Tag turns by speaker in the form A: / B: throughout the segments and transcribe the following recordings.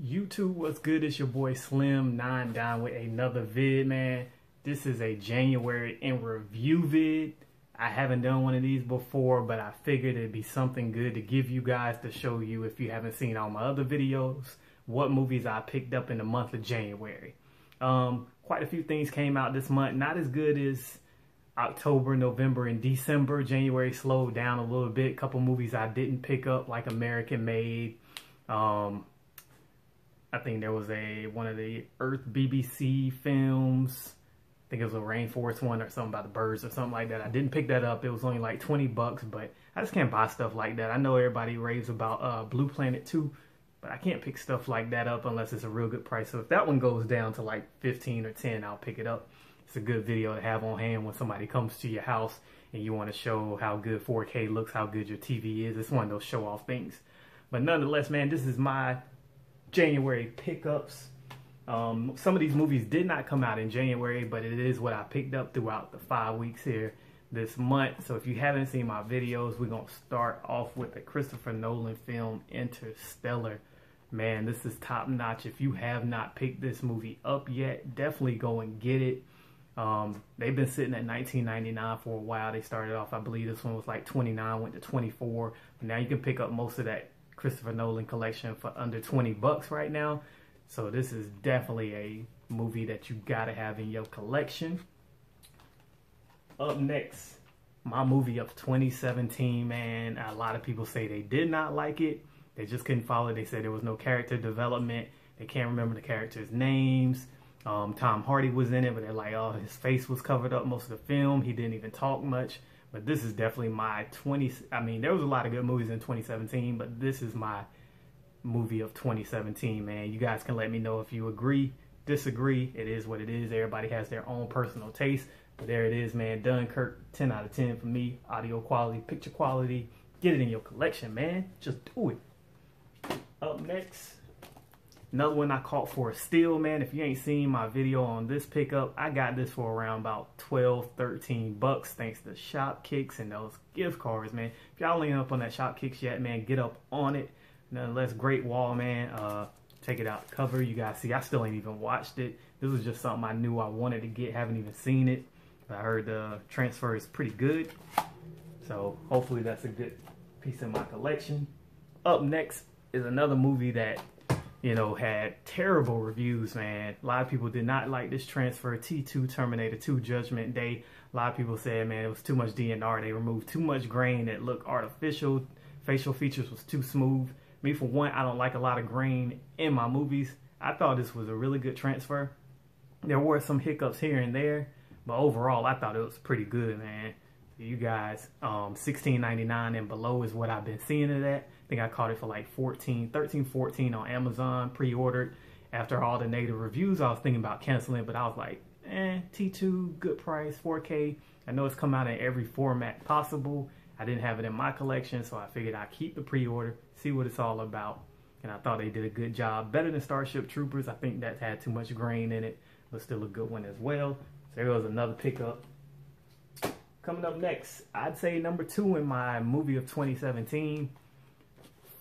A: YouTube, what's good? It's your boy Slim9 down with another vid, man. This is a January in review vid. I haven't done one of these before, but I figured it'd be something good to give you guys to show you, if you haven't seen all my other videos, what movies I picked up in the month of January. Quite a few things came out this month. Not as good as October, November, and December. January slowed down a little bit. A couple movies I didn't pick up, like American Made. I think there was one of the Earth BBC films. I think it was a rainforest one or something about the birds or something like that. I didn't pick that up. It was only like 20 bucks, but I just can't buy stuff like that. I know everybody raves about Blue Planet 2, but I can't pick stuff like that up unless it's a real good price. So if that one goes down to like 15 or 10, I'll pick it up. It's a good video to have on hand when somebody comes to your house and you want to show how good 4K looks, how good your TV is. It's one of those show-off things. But nonetheless, man, this is my January pickups. Some of these movies did not come out in January, but it is what I picked up throughout the 5 weeks here this month. So if you haven't seen my videos, we're going to start off with the Christopher Nolan film Interstellar. Man, this is top notch. If you have not picked this movie up yet, definitely go and get it. They've been sitting at $19.99 for a while. They started off, I believe this one was like $29, went to $24. But now you can pick up most of that Christopher Nolan collection for under 20 bucks right now. So this is definitely a movie that you gotta have in your collection. Up next, my movie of 2017, man. A lot of people say they did not like it. They just couldn't follow it. They said there was no character development. They can't remember the characters' names. Tom Hardy was in it, but they're like, oh, his face was covered up most of the film. He didn't even talk much. But this is definitely my I mean, there was a lot of good movies in 2017, but this is my movie of 2017, man. You guys can let me know if you agree, disagree. It is what it is. Everybody has their own personal taste. But there it is, man. Dunkirk, 10 out of 10 for me. Audio quality, picture quality. Get it in your collection, man. Just do it. Up next, another one I caught for a steal, man. If you ain't seen my video on this pickup, I got this for around about 12, 13 bucks thanks to Shopkicks and those gift cards, man. If y'all ain't up on that Shopkicks yet, man, get up on it. Nonetheless, great wall, man. Check it out. Cover, you guys see, I still ain't even watched it. This was just something I knew I wanted to get. Haven't even seen it. I heard the transfer is pretty good. So hopefully that's a good piece in my collection. Up next is another movie that, you know, had terrible reviews, man. A lot of people did not like this transfer. T2, Terminator 2, Judgment Day. A lot of people said, man, it was too much DNR. They removed too much grain. It looked artificial. Facial features was too smooth. Me, for one, I don't like a lot of grain in my movies. I thought this was a really good transfer. There were some hiccups here and there, but overall, I thought it was pretty good, man. You guys, $16.99 and below is what I've been seeing it at. I think I caught it for like $13, $14 on Amazon, pre-ordered. After all the negative reviews, I was thinking about canceling, but I was like, T2, good price, 4K. I know it's come out in every format possible. I didn't have it in my collection, so I figured I'd keep the pre-order, see what it's all about. And I thought they did a good job. Better than Starship Troopers. I think that had too much grain in it, but still a good one as well. So there was another pickup. Coming up next, I'd say number 2 in my movie of 2017.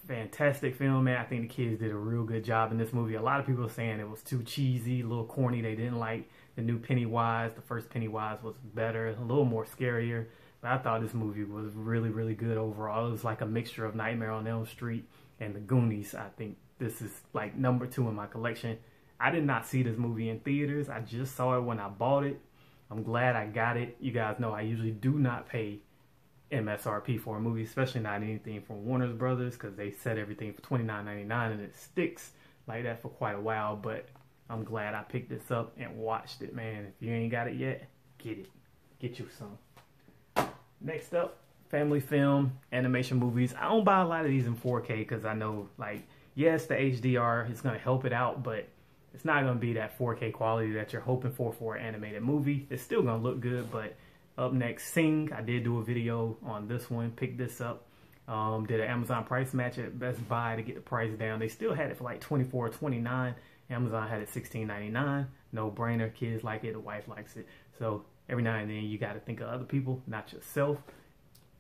A: Fantastic film, man. I think the kids did a real good job in this movie. A lot of people are saying it was too cheesy, a little corny. They didn't like the new Pennywise. The first Pennywise was better, a little more scarier. But I thought this movie was really, really good overall. It was like a mixture of Nightmare on Elm Street and The Goonies. I think this is like number 2 in my collection. I did not see this movie in theaters. I just saw it when I bought it. I'm glad I got it. You guys know I usually do not pay MSRP for a movie, especially not anything from Warner Brothers, because they set everything for $29.99 and it sticks like that for quite a while. But I'm glad I picked this up and watched it, man. If you ain't got it yet, get it. Get you some. Next up, family film, animation movies. I don't buy a lot of these in 4K because I know, like, yes, the HDR is going to help it out, but it's not going to be that 4K quality that you're hoping for an animated movie. It's still going to look good, but up next, Sing. I did do a video on this one, picked this up. Did an Amazon price match at Best Buy to get the price down. They still had it for like $24 or $29. Amazon had it $16.99. No brainer. Kids like it. The wife likes it. So every now and then you got to think of other people, not yourself.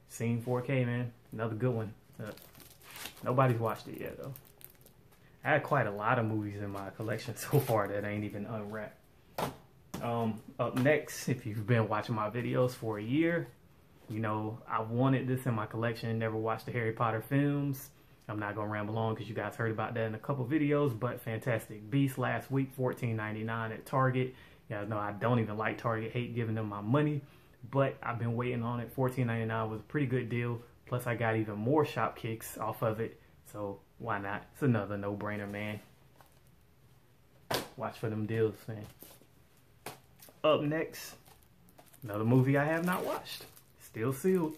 A: Sing 4K, man. Another good one. Nobody's watched it yet, though. I had quite a lot of movies in my collection so far that ain't even unwrapped. Up next, if you've been watching my videos for a year, you know I wanted this in my collection. Never watched the Harry Potter films. I'm not gonna ramble on because you guys heard about that in a couple videos. But Fantastic Beasts last week, $14.99 at Target. You guys know I don't even like Target. Hate giving them my money, but I've been waiting on it. $14.99 was a pretty good deal. Plus, I got even more shop kicks off of it. So why not? It's another no-brainer, man. Watch for them deals, man. Up next, another movie I have not watched. Still sealed.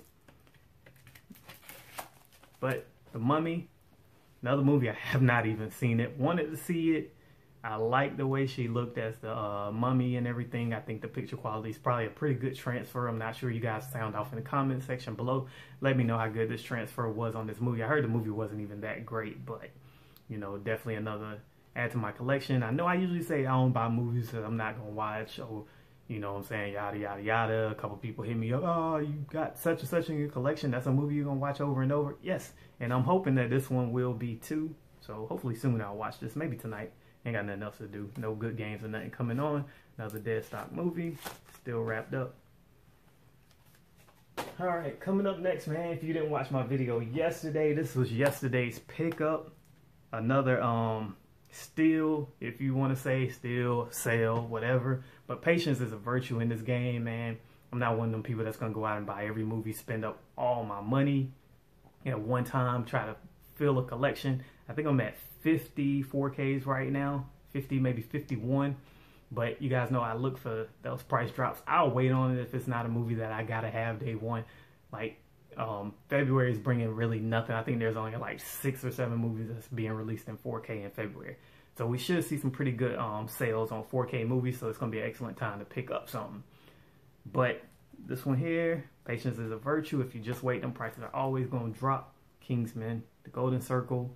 A: But The Mummy, another movie I have not even seen it. Wanted to see it. I like the way she looked as the mummy and everything. I think the picture quality is probably a pretty good transfer. I'm not sure. You guys sound off in the comment section below. Let me know how good this transfer was on this movie. I heard the movie wasn't even that great, but, you know, definitely another add to my collection. I know I usually say I don't buy movies that I'm not going to watch, or, you know what I'm saying, yada, yada, yada. A couple people hit me up, oh, you got such and such in your collection. That's a movie you're going to watch over and over. Yes, and I'm hoping that this one will be too. So hopefully soon I'll watch this, maybe tonight. Ain't got nothing else to do. No good games or nothing coming on. Another dead stock movie. Still wrapped up. Alright, coming up next, man. If you didn't watch my video yesterday, this was yesterday's pickup. Another steal, if you want to say steal, sale, whatever. But patience is a virtue in this game, man. I'm not one of them people that's going to go out and buy every movie, spend up all my money at one time, try to fill a collection. I think I'm at 50 4Ks right now, 50, maybe 51. But you guys know I look for those price drops. I'll wait on it if it's not a movie that I gotta have day one. Like February is bringing really nothing. I think there's only like 6 or 7 movies that's being released in 4K in February. So we should see some pretty good sales on 4K movies. So it's gonna be an excellent time to pick up something. But this one here, patience is a virtue. If you just wait, them prices are always gonna drop. Kingsman, The Golden Circle.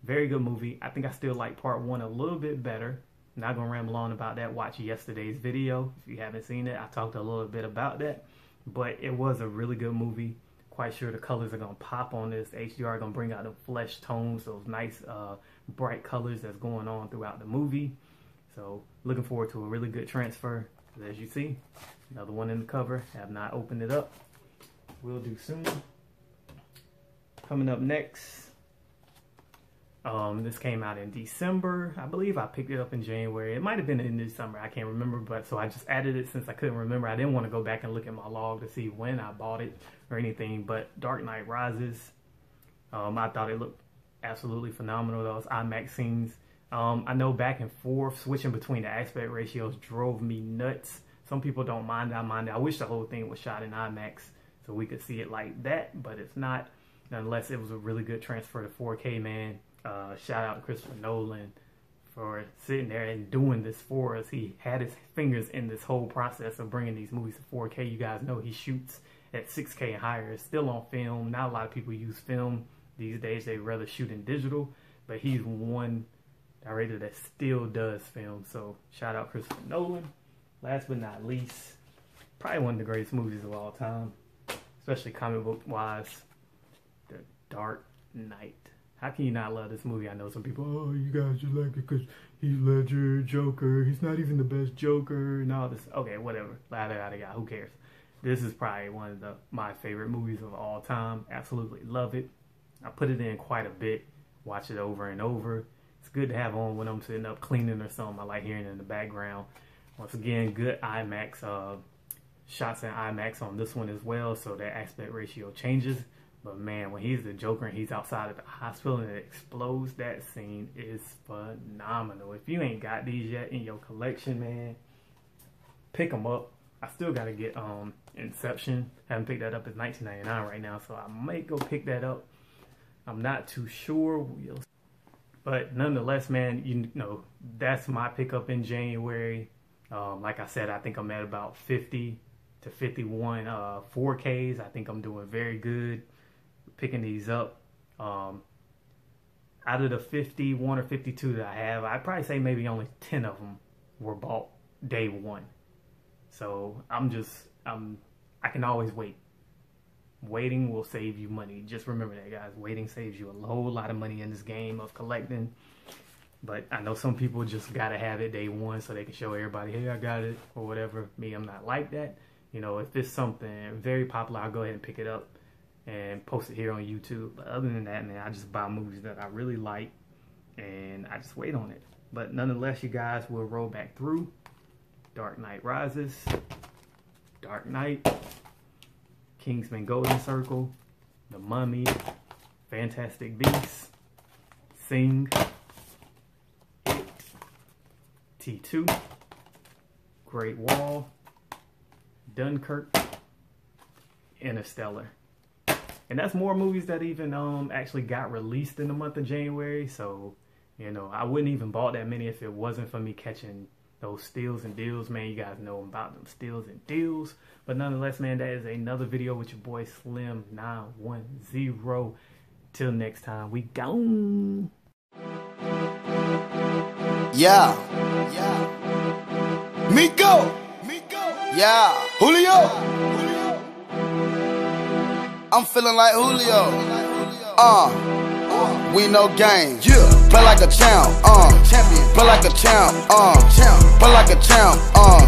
A: Very good movie. I think I still like part 1 a little bit better. Not going to ramble on about that. Watch yesterday's video. If you haven't seen it, I talked a little bit about that. But it was a really good movie. Quite sure the colors are going to pop on this. HDR going to bring out the flesh tones, those nice bright colors that's going on throughout the movie. So looking forward to a really good transfer. As you see, another one in the cover. Have not opened it up. Will do soon. Coming up next. This came out in December. I believe I picked it up in January. It might have been in December. I can't remember, but so I just added it since I couldn't remember. I didn't want to go back and look at my log to see when I bought it or anything, but Dark Knight Rises. I thought it looked absolutely phenomenal. Those IMAX scenes. I know back and forth, switching between the aspect ratios drove me nuts. Some people don't mind. I mind it. I wish the whole thing was shot in IMAX so we could see it like that, but it's not. Nonetheless, it was a really good transfer to 4K, man. Shout out to Christopher Nolan for sitting there and doing this for us. He had his fingers in this whole process of bringing these movies to 4K. You guys know he shoots at 6K and higher. It's still on film. Not a lot of people use film these days. They rather shoot in digital. But he's one director that still does film. So shout out Christopher Nolan. Last but not least, probably one of the greatest movies of all time, especially comic book wise, The Dark Knight. How can you not love this movie? I know some people, oh, you guys just like it because he's Ledger, Joker. He's not even the best Joker and all this. Okay, whatever. Who cares? This is probably one of my favorite movies of all time. Absolutely love it. I put it in quite a bit. Watch it over and over. It's good to have on when I'm sitting up cleaning or something. I like hearing it in the background. Once again, good IMAX shots in IMAX on this one as well, so that aspect ratio changes. But man, when he's the Joker and he's outside of the hospital and it explodes, that scene is phenomenal. If you ain't got these yet in your collection, man, pick them up. I still got to get Inception. Haven't picked that up. It's $19.99 right now, so I might go pick that up. I'm not too sure. But nonetheless, man, you know, that's my pickup in January. Like I said, I think I'm at about 50 to 51 4Ks. I think I'm doing very good picking these up. Out of the 51 or 52 that I have, I'd probably say maybe only 10 of them were bought day one. So I can always wait. Waiting will save you money. Just remember that, guys. Waiting saves you a whole lot of money in this game of collecting. But I know some people just gotta have it day one so they can show everybody, hey, I got it, or whatever. Me, I'm not like that. You know, if it's something very popular, I'll go ahead and pick it up and post it here on YouTube. But other than that, man, I just buy movies that I really like and I just wait on it. But nonetheless, you guys, will roll back through Dark Knight Rises, Dark Knight, Kingsman Golden Circle, The Mummy, Fantastic Beasts, Sing, T2, Great Wall, Dunkirk, Interstellar. And that's more movies that even actually got released in the month of January. So, you know, I wouldn't even bought that many if it wasn't for me catching those steals and deals. Man, you guys know about them steals and deals. But nonetheless, man, that is another video with your boy Slim910. Till next time, we gone.
B: Yeah. Miko. Yeah. Julio. I'm feeling like Julio. We no game. Yeah. Play like a champ. Champion. Play like a champ. Play like a champ.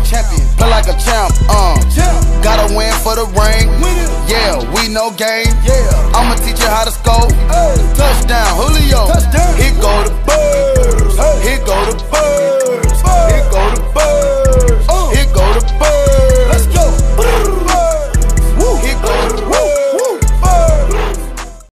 B: Champion. Play like a champ. Gotta win for the ring. Yeah, we no game.